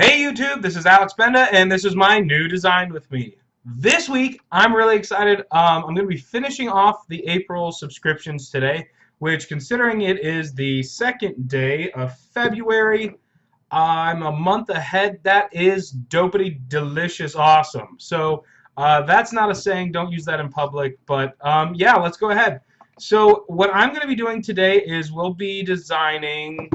Hey YouTube, this is Alex Benda, and this is my new design with me. This week, I'm really excited. I'm going to be finishing off the April subscriptions today, which, considering it is the second day of February, I'm a month ahead. That is dopey, delicious, awesome. So that's not a saying. Don't use that in public. But yeah, let's go ahead. So what I'm going to be doing today is we'll be designing.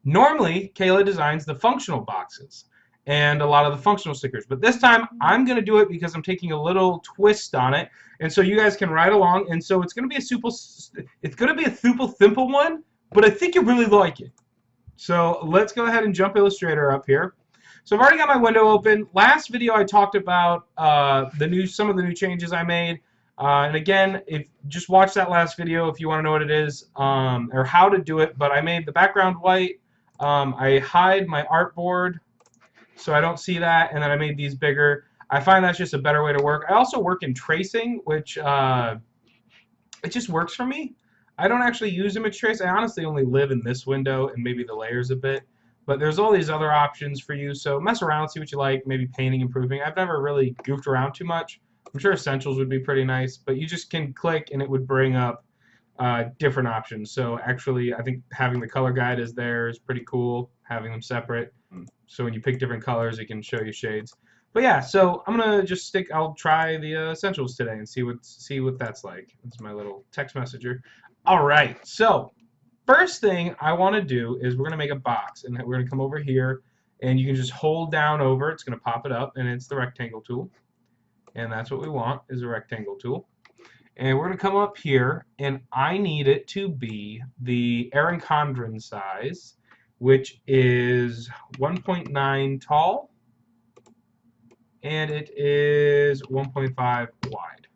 Normally, Kayla designs the functional boxes and a lot of the functional stickers, but this time I'm going to do it because I'm taking a little twist on it, and so you guys can ride along. And so it's going to be a super simple one, but I think you really like it. So let's go ahead and jump Illustrator up here. So I've already got my window open. Last video I talked about some of the new changes I made. And again, if just watch that last video if you want to know what it is or how to do it. But I made the background white. I hide my artboard so I don't see that, and then I made these bigger. I find that's just a better way to work. I also work in tracing, which it just works for me. I don't actually use image trace. I honestly only live in this window and maybe the layers a bit. But there's all these other options for you, so mess around, see what you like, maybe painting, improving. I've never really goofed around too much. I'm sure essentials would be pretty nice, but you just can click and it would bring up different options. So actually, I think having the color guide is there is pretty cool, having them separate. So when you pick different colors, it can show you shades. But yeah, so I'm gonna just I'll try the essentials today and see what that's like. That's my little text messenger. All right, so first thing I want to do is we're gonna make a box, and we're gonna come over here, and you can just hold down over. It's gonna pop it up, and it's the rectangle tool, and that's what we want is a rectangle tool. And we're going to come up here, and I need it to be the Erin Condren size, which is 1.9 tall, and it is 1.5 wide.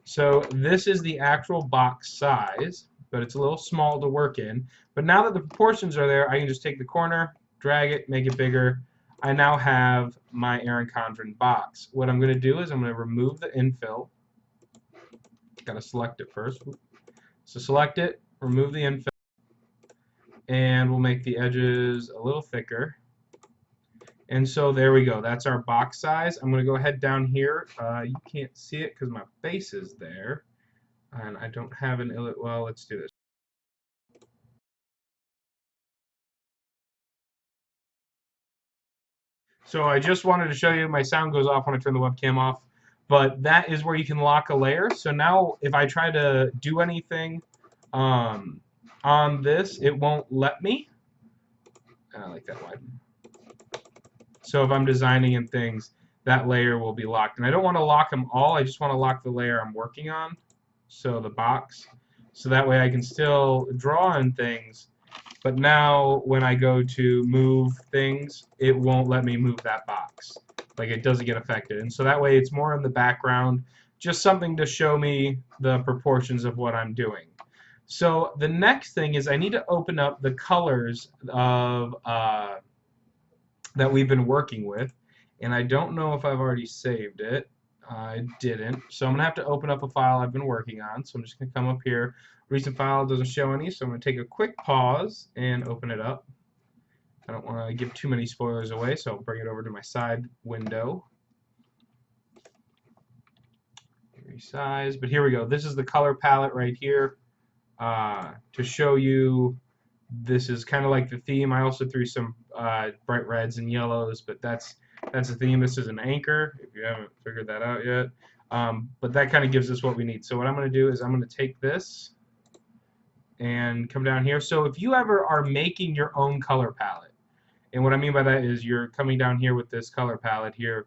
So this is the actual box size, but it's a little small to work in. But now that the proportions are there, I can just take the corner, drag it, make it bigger. I now have my Erin Condren box. What I'm going to do is I'm going to remove the infill. Got to select it first. So select it, remove the infill, and we'll make the edges a little thicker. And so there we go. That's our box size. I'm going to go ahead down here. You can't see it because my face is there, and I don't have well, let's do this. So I just wanted to show you my sound goes off when I turn the webcam off. But that is where you can lock a layer. So now if I try to do anything on this, it won't let me. I like that wide. So if I'm designing and things, that layer will be locked. And I don't want to lock them all. I just want to lock the layer I'm working on, so the box. So that way I can still draw on things. But now when I go to move things, it won't let me move that box. Like it doesn't get affected. And so that way it's more in the background, just something to show me the proportions of what I'm doing. So the next thing is I need to open up the colors of that we've been working with. And I don't know if I've already saved it. I didn't. So I'm going to have to open up a file I've been working on. So I'm just going to come up here. Recent file doesn't show any, so I'm going to take a quick pause and open it up. I don't want to give too many spoilers away, so I'll bring it over to my side window. Resize, but here we go. This is the color palette right here to show you. This is kind of like the theme. I also threw some bright reds and yellows, but that's the theme. This is an anchor, if you haven't figured that out yet. But that kind of gives us what we need. So what I'm going to do is I'm going to take this and come down here. So if you ever are making your own color palette, and what I mean by that is you're coming down here with this color palette here,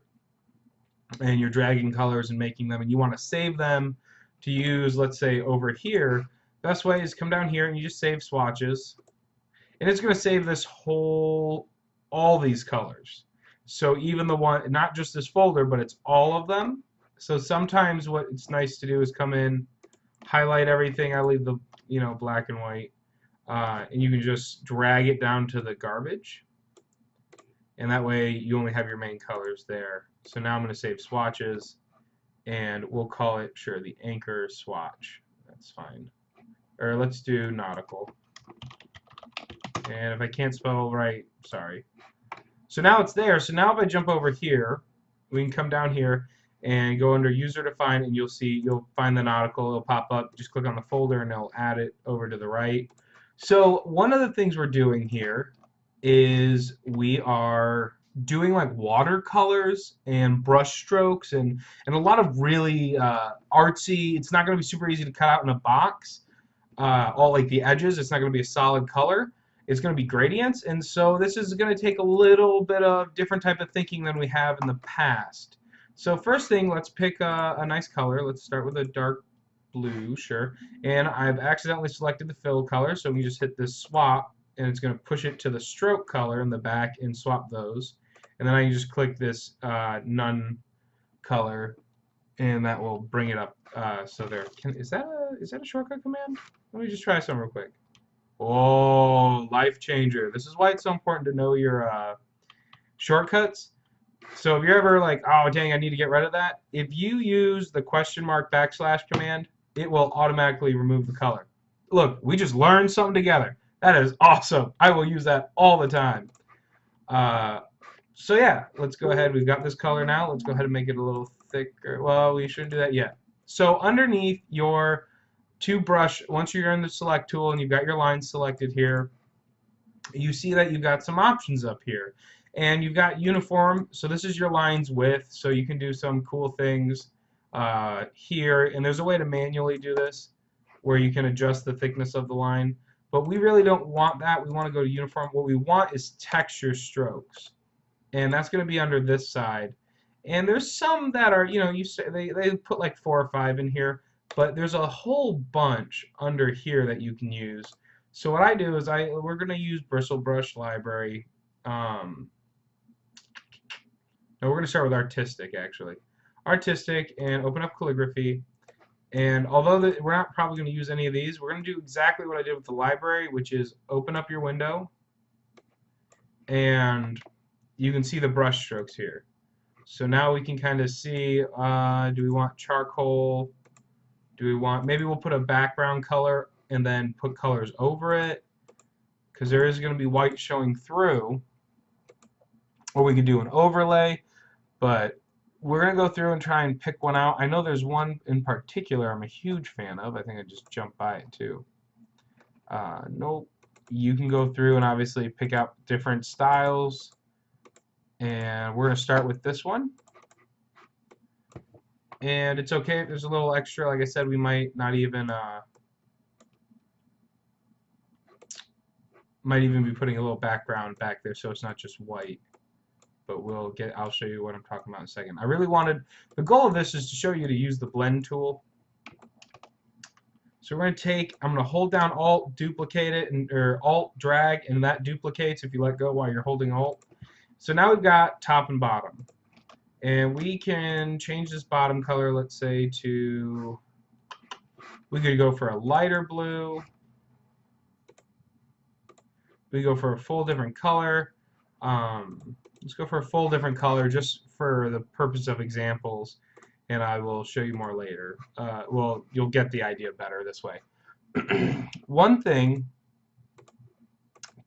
and you're dragging colors and making them, and you want to save them to use, let's say, over here, best way is come down here and you just save swatches. And it's going to save this all these colors. So even the one, not just this folder, but it's all of them. So sometimes what it's nice to do is come in, highlight everything. I leave the black and white, and you can just drag it down to the garbage. And that way you only have your main colors there. So now I'm going to save swatches, and we'll call it, sure, the anchor swatch. That's fine. Or let's do nautical. And if I can't spell right, sorry. So now it's there. So now if I jump over here, we can come down here and go under user define, and you'll find the nautical. It'll pop up. Just click on the folder and it'll add it over to the right. So one of the things we're doing here is we are doing like watercolors and brush strokes and a lot of really artsy. It's not going to be super easy to cut out in a box. All like the edges. It's not going to be a solid color. It's going to be gradients, and so this is going to take a little bit of different type of thinking than we have in the past. So first thing, let's pick a nice color. Let's start with a dark blue, sure. And I've accidentally selected the fill color, so we just hit this swap, and it's going to push it to the stroke color in the back and swap those. And then I can just click this none color, and that will bring it up. So there. Is that a shortcut command? Let me just try some real quick. Oh, life changer. This is why it's so important to know your shortcuts. So if you're ever like, oh dang, I need to get rid of that, if you use the !// command, it will automatically remove the color. Look, we just learned something together. That is awesome. I will use that all the time. So yeah, let's go ahead. We've got this color now. Let's go ahead and make it a little thicker. Well, we shouldn't do that yet. So underneath your brush, once you're in the select tool and you've got your lines selected here, you see that you've got some options up here. And you've got uniform, so this is your line's width, so you can do some cool things here. And there's a way to manually do this where you can adjust the thickness of the line. But we really don't want that. We want to go to uniform. What we want is texture strokes. And that's going to be under this side. And there's some that are, you know, they put like 4 or 5 in here. But there's a whole bunch under here that you can use. So what I do is we're going to use Bristle Brush Library. No, we're going to start with Artistic, actually. Artistic, and open up Calligraphy. And although we're not probably going to use any of these, we're going to do exactly what I did with the library, which is open up your window. And you can see the brush strokes here. So now we can kind of see, do we want charcoal? Do we want, maybe we'll put a background color and then put colors over it, because there is going to be white showing through. Or we could do an overlay, but we're going to go through and try and pick one out. I know there's one in particular I'm a huge fan of. I think I just jumped by it too. Nope. You can go through and obviously pick out different styles. And we're going to start with this one. And it's okay if there's a little extra. Like I said, we might not even be putting a little background back there, so it's not just white. But I'll show you what I'm talking about in a second. I really wanted, the goal of this is to show you to use the blend tool. So we're going to I'm going to hold down Alt, duplicate it, or Alt drag, and that duplicates if you let go while you're holding Alt. So now we've got top and bottom. And we can change this bottom color, let's say to, we could go for a lighter blue. We go for a full different color. Let's go for a full different color just for the purpose of examples, and I will show you more later. Well, you'll get the idea better this way. One thing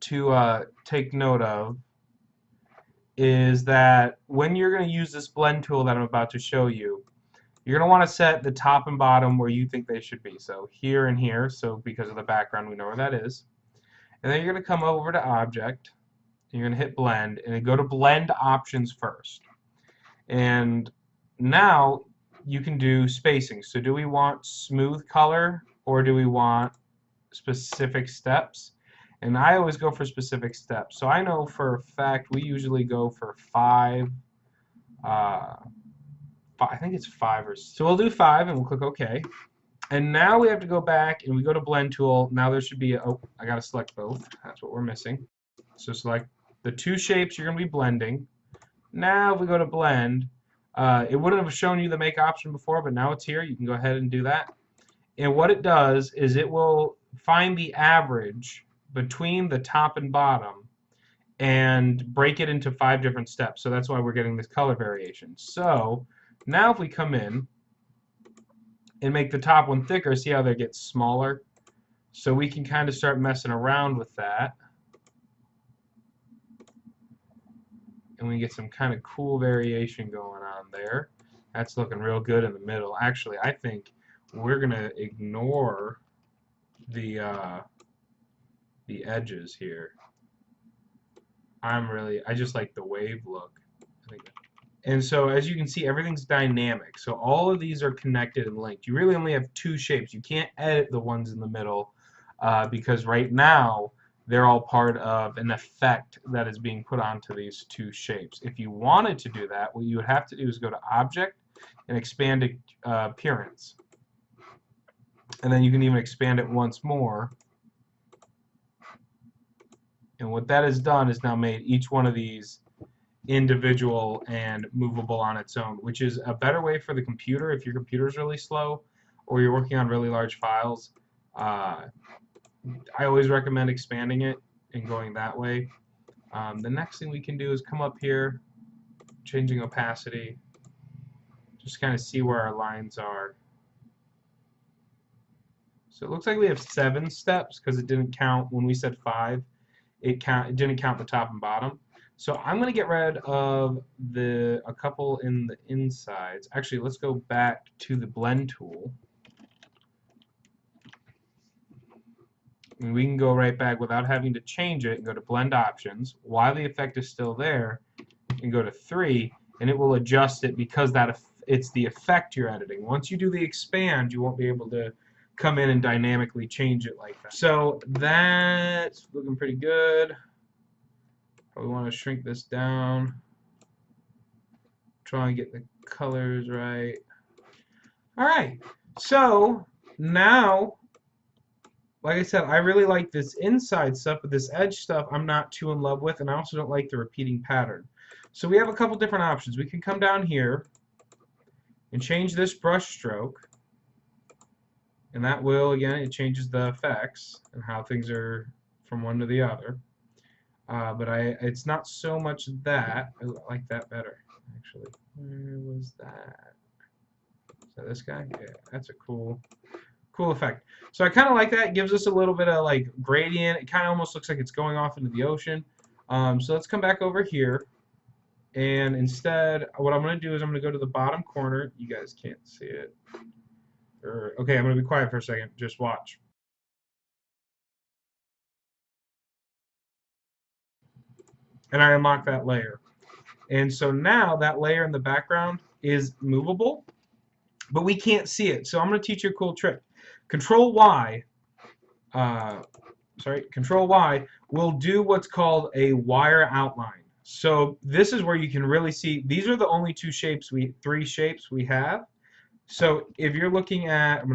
to take note of is that when you're going to use this blend tool that I'm about to show you, you're going to want to set the top and bottom where you think they should be. So here and here, so because of the background we know where that is. And then you're going to come over to Object, you're going to hit Blend, and then go to Blend Options first. And now you can do spacing. So do we want smooth color or do we want specific steps? And I always go for specific steps. So I know for a fact we usually go for 5. I think it's 5 or so. So we'll do 5 and we'll click OK. And now we have to go back and we go to Blend Tool. Now there should be oh, I got to select both. That's what we're missing. So select the 2 shapes you're going to be blending. Now if we go to Blend, it wouldn't have shown you the make option before, but now it's here. You can go ahead and do that. And what it does is it will find the average between the top and bottom and break it into 5 different steps. So that's why we're getting this color variation. So now if we come in and make the top one thicker, see how they get smaller? So we can kind of start messing around with that. and we get some kind of cool variation going on there. That's looking real good in the middle. Actually, I think we're gonna ignore the edges here. I just like the wave look. And so as you can see, everything's dynamic. So all of these are connected and linked. You really only have two shapes. You can't edit the ones in the middle because right now they're all part of an effect that is being put onto these two shapes. If you wanted to do that, what you would have to do is go to Object and expand Appearance. And then you can even expand it once more. And what that has done is now made each one of these individual and movable on its own, which is a better way for the computer if your computer is really slow or you're working on really large files. I always recommend expanding it and going that way. The next thing we can do is come up here, changing opacity, just kind of see where our lines are. So it looks like we have 7 steps because it didn't count when we said 5. It didn't count the top and bottom. So I'm going to get rid of a couple in the insides. Actually, let's go back to the blend tool. And we can go right back without having to change it and go to blend options while the effect is still there and go to 3, and it will adjust it because it's the effect you're editing. Once you do the expand, you won't be able to come in and dynamically change it like that. So that's looking pretty good. Probably want to shrink this down. Try and get the colors right. Alright, so now, like I said, I really like this inside stuff, but this edge stuff I'm not too in love with, and I also don't like the repeating pattern. So we have a couple different options. We can come down here and change this brush stroke, and that will, again, it changes the effects and how things are from one to the other. But it's not so much that. I like that better, actually. Where was that? Is that this guy? Yeah, that's a cool effect. So I kind of like that. It gives us a little bit of like gradient. It kind of almost looks like it's going off into the ocean. So let's come back over here. And instead, what I'm going to do is I'm going to go to the bottom corner. You guys can't see it. Okay, I'm going to be quiet for a second. Just watch. And I unlock that layer. And so now that layer in the background is movable, but we can't see it. So I'm going to teach you a cool trick. Control Y will do what's called a wire outline. So this is where you can really see, these are the only three shapes we have. So if you're looking at,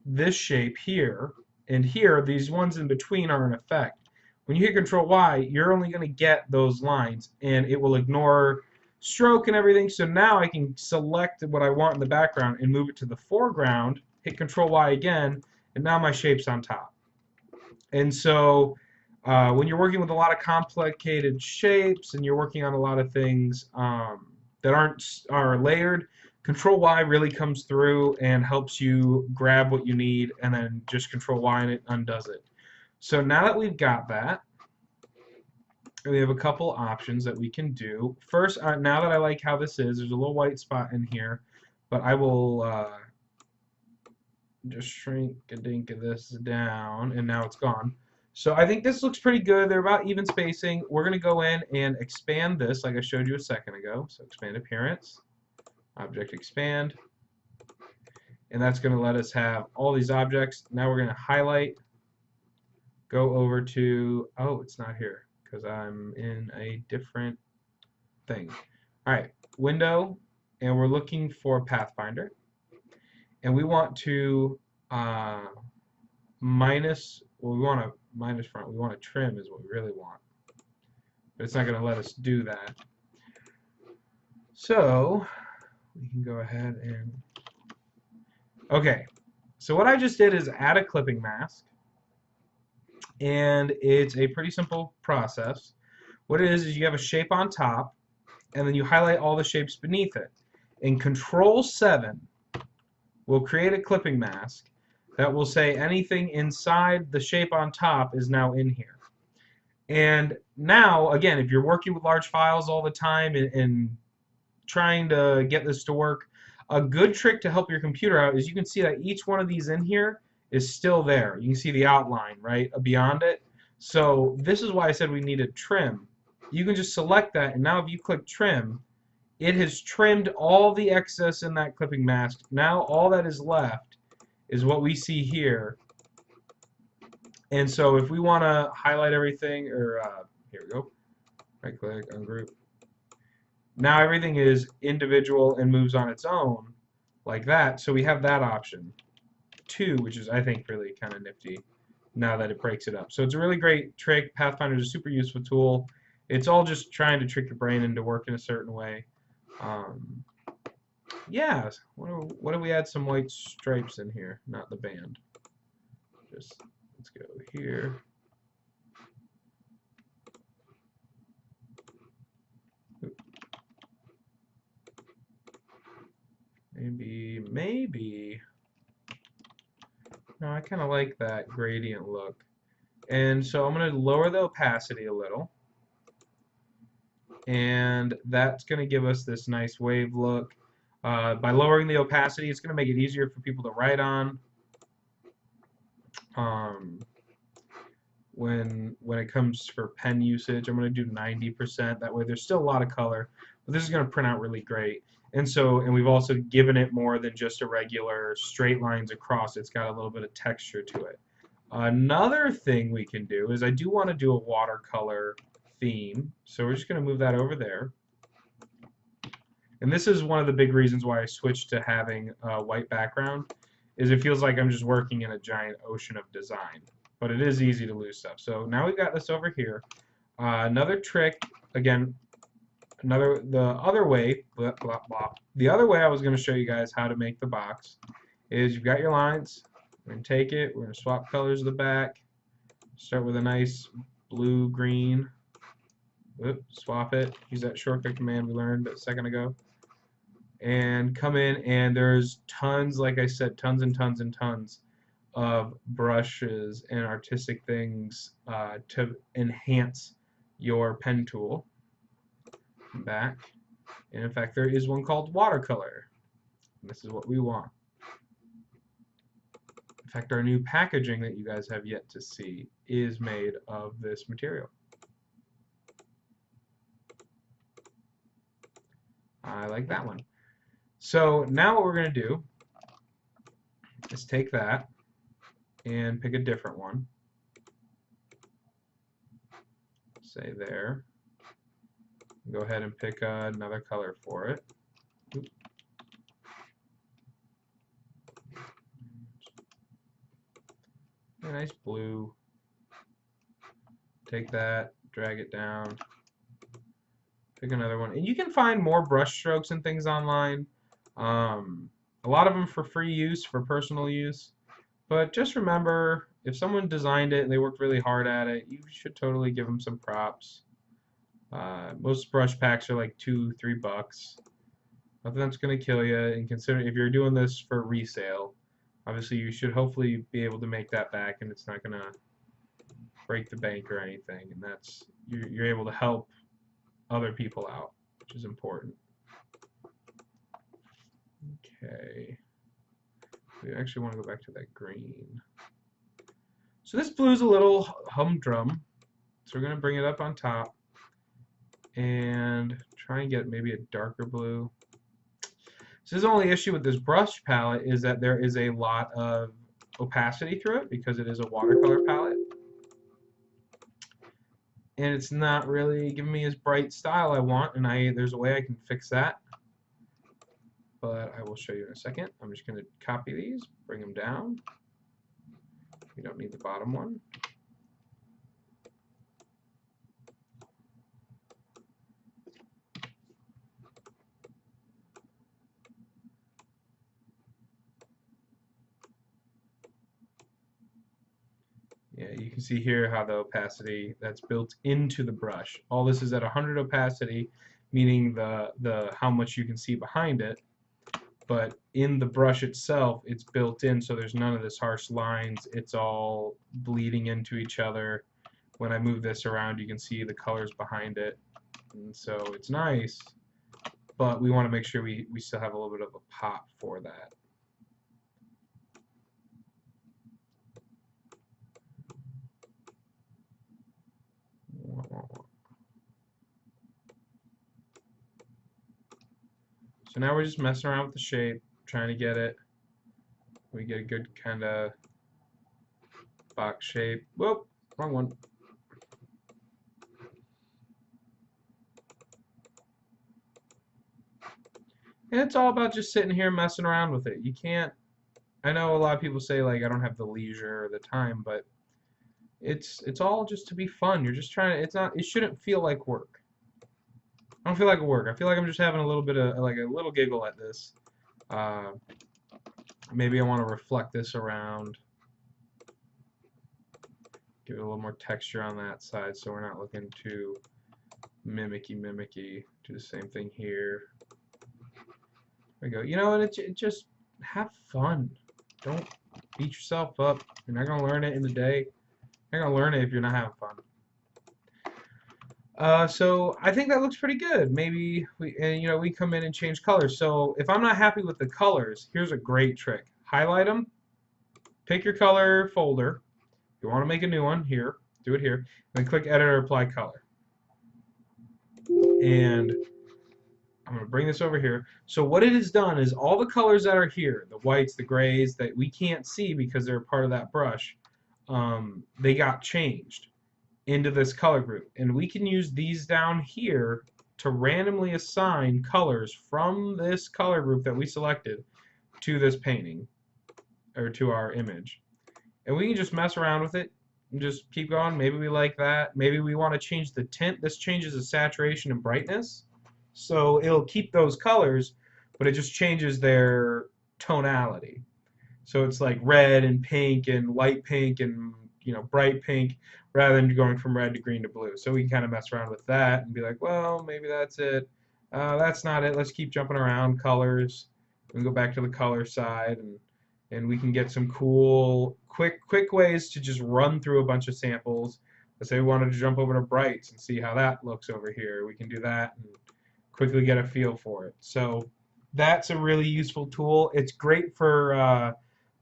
this shape here and here, these ones in between are an effect. When you hit Control Y, you're only going to get those lines, and it will ignore stroke and everything. So now I can select what I want in the background and move it to the foreground, hit Control Y again, and now my shape's on top. And so when you're working with a lot of complicated shapes and you're working on a lot of things that are layered, Control Y really comes through and helps you grab what you need, and then just Control Y and it undoes it. So now that we've got that, we have a couple options that we can do. First, now that I like how this is, there's a little white spot in here, but I will just shrink a dink of this down, and now it's gone. So I think this looks pretty good. They're about even spacing. We're going to go in and expand this like I showed you a second ago. So expand appearance, object expand, and that's going to let us have all these objects. Now we're going to highlight, go over to, oh, it's not here because I'm in a different thing. All right, window, and we're looking for Pathfinder, and we want to we want to minus front. We want to trim is what we really want, but it's not going to let us do that. So we can go ahead and, okay, so what I just did is add a clipping mask. And it's a pretty simple process. What it is you have a shape on top, and then you highlight all the shapes beneath it. And Control 7 will create a clipping mask that will say anything inside the shape on top is now in here. And now, again, if you're working with large files all the time and trying to get this to work, a good trick to help your computer out is you can see that each one of these in here is still there. You can see the outline, right, beyond it. So this is why I said we needed trim. You can just select that, and now if you click trim, it has trimmed all the excess in that clipping mask. Now all that is left is what we see here. And so if we want to highlight everything, or here we go, right click, ungroup. Now everything is individual and moves on its own like that. So we have that option too, which is, I think, really kind of nifty now that it breaks it up. So it's a really great trick. Pathfinder is a super useful tool. It's all just trying to trick your brain into working a certain way. Yeah, what if we add some white stripes in here? Not the band. Just, let's go here. Maybe. No, I kind of like that gradient look. And so I'm going to lower the opacity a little. And that's going to give us this nice wave look. By lowering the opacity, it's going to make it easier for people to write on. When it comes for pen usage, I'm going to do 90%. That way there's still a lot of color, but this is going to print out really great. And we've also given it more than just a regular straight lines across. It's got a little bit of texture to it. Another thing we can do is I do want to do a watercolor theme, so we're just going to move that over there. And this is one of the big reasons why I switched to having a white background, is it feels like I'm just working in a giant ocean of design. But it is easy to lose stuff. So now we've got this over here. Another trick, again, the other way I was going to show you guys how to make the box is you've got your lines. We're going to take it, we're going to swap colors of the back, start with a nice blue, green, swap it, use that shortcut command we learned a second ago, and come in, and there's tons, like I said, tons and tons and tons of brushes and artistic things to enhance your pen tool. Back, and in fact there is one called Watercolor. This is what we want. In fact, our new packaging that you guys have yet to see is made of this material. I like that one. So now what we're going to do is take that and pick a different one. Say there. Go ahead and pick another color for it. Oops. A nice blue. Take that, drag it down, pick another one. And you can find more brush strokes and things online. A lot of them for free use, for personal use. But just remember, if someone designed it and they worked really hard at it, you should totally give them some props. Most brush packs are like $2-3. Nothing that's going to kill you. And consider if you're doing this for resale, obviously you should hopefully be able to make that back, and it's not going to break the bank or anything. And that's you're able to help other people out, which is important. Okay. We actually want to go back to that green. So this blue's a little humdrum, so we're going to bring it up on top and try and get maybe a darker blue. So the only issue with this brush palette is that there is a lot of opacity through it because it is a watercolor palette. And it's not really giving me as bright style I want, and there's a way I can fix that. But I will show you in a second. I'm just going to copy these, bring them down. We don't need the bottom one. Yeah, you can see here how the opacity that's built into the brush. All this is at 100 opacity, meaning the how much you can see behind it. But in the brush itself, it's built in, so there's none of this harsh lines. It's all bleeding into each other when I move this around, you can see the colors behind it. And so it's nice, but we want to make sure we still have a little bit of a pop for that. So now we're just messing around with the shape, trying to get it. We get a good kind of box shape. Whoop, wrong one. And it's all about just sitting here messing around with it. You can't, I know a lot of people say like I don't have the leisure or the time, but it's all just to be fun. You're just trying to, it shouldn't feel like work. I don't feel like work. I feel like I'm just having a little bit of like a little giggle at this. Maybe I want to reflect this around. Give it a little more texture on that side so we're not looking too mimicky. Do the same thing here. There we go. You know, and it just have fun. Don't beat yourself up. You're not going to learn it in the day. You're not going to learn it if you're not having fun. So I think that looks pretty good. Maybe we come in and change colors. So if I'm not happy with the colors, here's a great trick. Highlight them. Pick your color folder. If you want to make a new one, here, do it here. And then click Edit or Apply Color. And I'm going to bring this over here. So what it has done is all the colors that are here, the whites, the grays, that we can't see because they're part of that brush, they got changed into this color group. And we can use these down here to randomly assign colors from this color group that we selected to this painting, or to our image. And we can just mess around with it and just keep going. Maybe we like that. Maybe we want to change the tint. This changes the saturation and brightness. So it'll keep those colors, but it just changes their tonality. So it's like red and pink and light pink and bright pink, rather than going from red to green to blue. So we can kind of mess around with that and be like, well, maybe that's it. That's not it. Let's keep jumping around colors. We can go back to the color side, and we can get some cool, quick ways to just run through a bunch of samples. Let's say we wanted to jump over to brights and see how that looks over here. We can do that and quickly get a feel for it. So that's a really useful tool. It's great for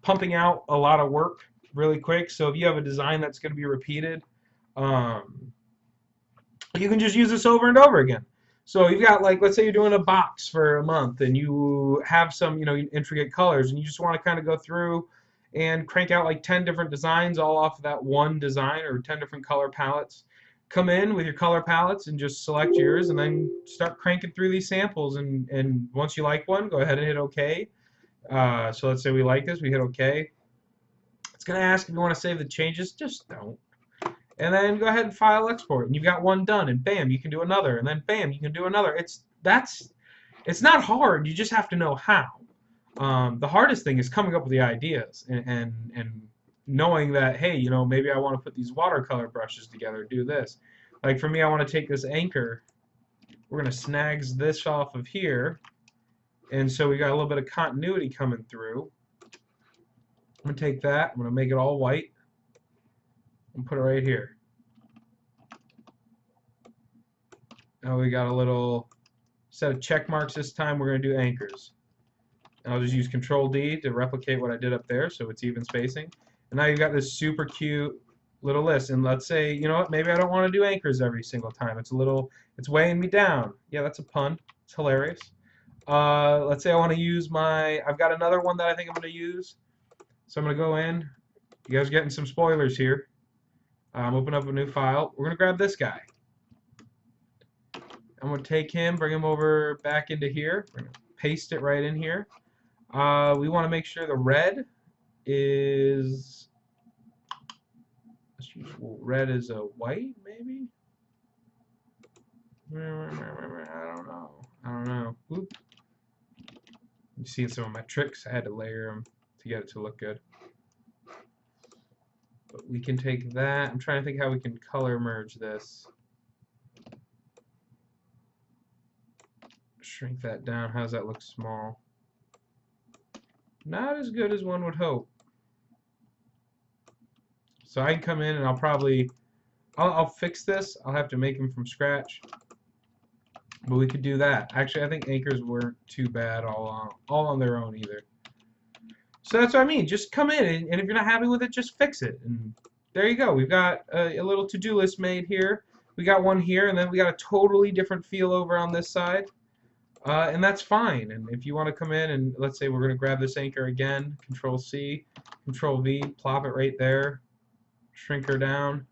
pumping out a lot of work really quick. So if you have a design that's going to be repeated, you can just use this over and over again. So you've got, like, let's say you're doing a box for a month and you have some intricate colors, and you just want to kind of go through and crank out like 10 different designs all off of that one design, or 10 different color palettes. Come in with your color palettes and just select yours, and then start cranking through these samples, and once you like one, go ahead and hit OK. So let's say we like this, we hit OK. It's going to ask if you want to save the changes. Just don't. And then go ahead and file export, and you've got one done, and bam, you can do another, and then bam, you can do another. It's not hard. You just have to know how. The hardest thing is coming up with the ideas and knowing that, hey, maybe I want to put these watercolor brushes together, do this. Like for me, I want to take this anchor. We're going to snag this off of here, and so we got a little bit of continuity coming through. I'm going to take that. I'm going to make it all white and put it right here. Now we got a little set of check marks. This time we're going to do anchors. And I'll just use Control D to replicate what I did up there, so it's even spacing. And now you've got this super cute little list. And let's say, you know what, maybe I don't want to do anchors every single time. It's weighing me down. Yeah, that's a pun. It's hilarious. Let's say I want to use I've got another one that I think I'm going to use. So I'm going to go in. You guys are getting some spoilers here. Open up a new file. We're going to grab this guy. I'm going to take him, bring him over back into here. We're going to paste it right in here. We want to make sure the red is, let's use red is a white, maybe? I don't know. Oop. You see some of my tricks. I had to layer them to get it to look good. But we can take that. I'm trying to think how we can color merge this. Shrink that down. How does that look small? Not as good as one would hope. So I can come in and I'll probably I'll fix this. I'll have to make them from scratch. But we could do that. Actually, I think anchors weren't too bad all on their own either. So that's what I mean. Just come in, and if you're not happy with it, just fix it. And there you go. We've got a little to-do list made here. We got one here, and then we got a totally different feel over on this side. And that's fine. And if you want to come in and let's say we're going to grab this anchor again, Control C, Control V, plop it right there, shrink her down,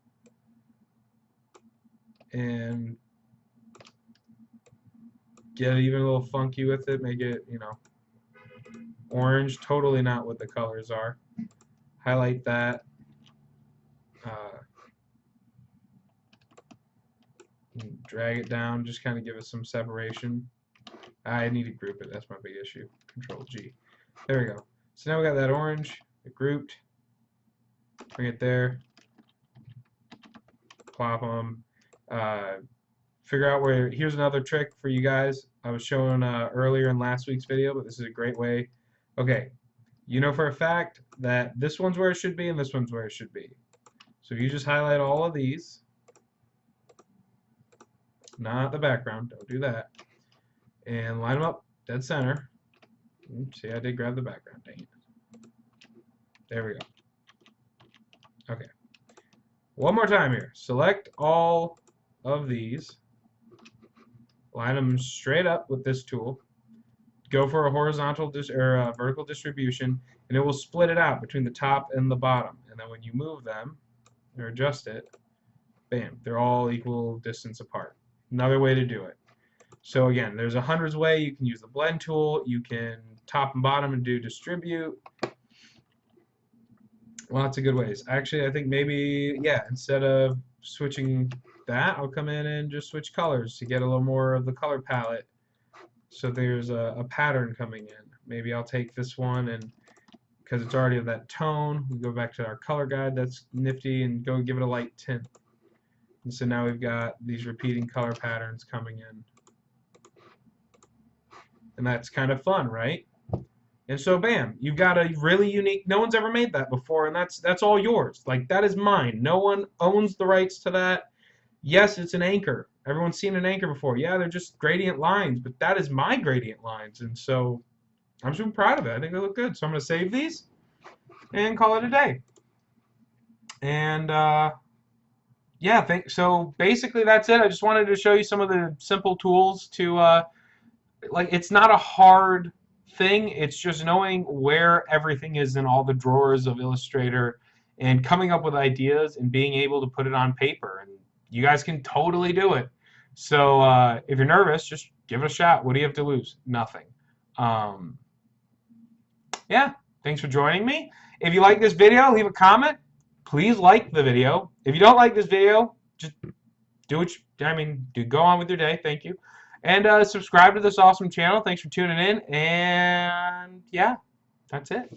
and get it even a little funky with it, make it, you know, orange, totally not what the colors are. Highlight that. Drag it down, just kind of give it some separation. I need to group it, that's my big issue. Control G. There we go. So now we got that orange, it grouped. Bring it there. Plop them. Figure out where, here's another trick for you guys. I was showing earlier in last week's video, but this is a great way. Okay, you know for a fact that this one's where it should be and this one's where it should be. So you just highlight all of these. Not the background, don't do that. And line them up dead center. Oops, see, I did grab the background, dang it. There we go. Okay. One more time here. Select all of these. Line them straight up with this tool. Go for a horizontal or a vertical distribution, and it will split it out between the top and the bottom. And then when you move them or adjust it, bam, they're all equal distance apart. Another way to do it. So again, there's a hundreds way. You can use the blend tool. You can top and bottom and do distribute. Lots of good ways. Actually, I think maybe, yeah, instead of switching that, I'll come in and just switch colors to get a little more of the color palette. So there's a pattern coming in. Maybe I'll take this one and because it's already of that tone, we go back to our color guide that's nifty and go give it a light tint. And so now we've got these repeating color patterns coming in. And that's kind of fun, right? And so bam, you've got a really unique, no one's ever made that before, and that's all yours. Like, that is mine. No one owns the rights to that. Yes, it's an anchor. Everyone's seen an anchor before. Yeah, they're just gradient lines, but that is my gradient lines, and so I'm super proud of it. I think they look good. So I'm going to save these and call it a day. And yeah, so basically that's it. I just wanted to show you some of the simple tools to, like, it's not a hard thing. It's just knowing where everything is in all the drawers of Illustrator and coming up with ideas and being able to put it on paper. And you guys can totally do it. So if you're nervous, just give it a shot. What do you have to lose? Nothing. Yeah, thanks for joining me. If you like this video, leave a comment. Please like the video. If you don't like this video, just do what go on with your day. Thank you. And subscribe to this awesome channel. Thanks for tuning in. And yeah, that's it.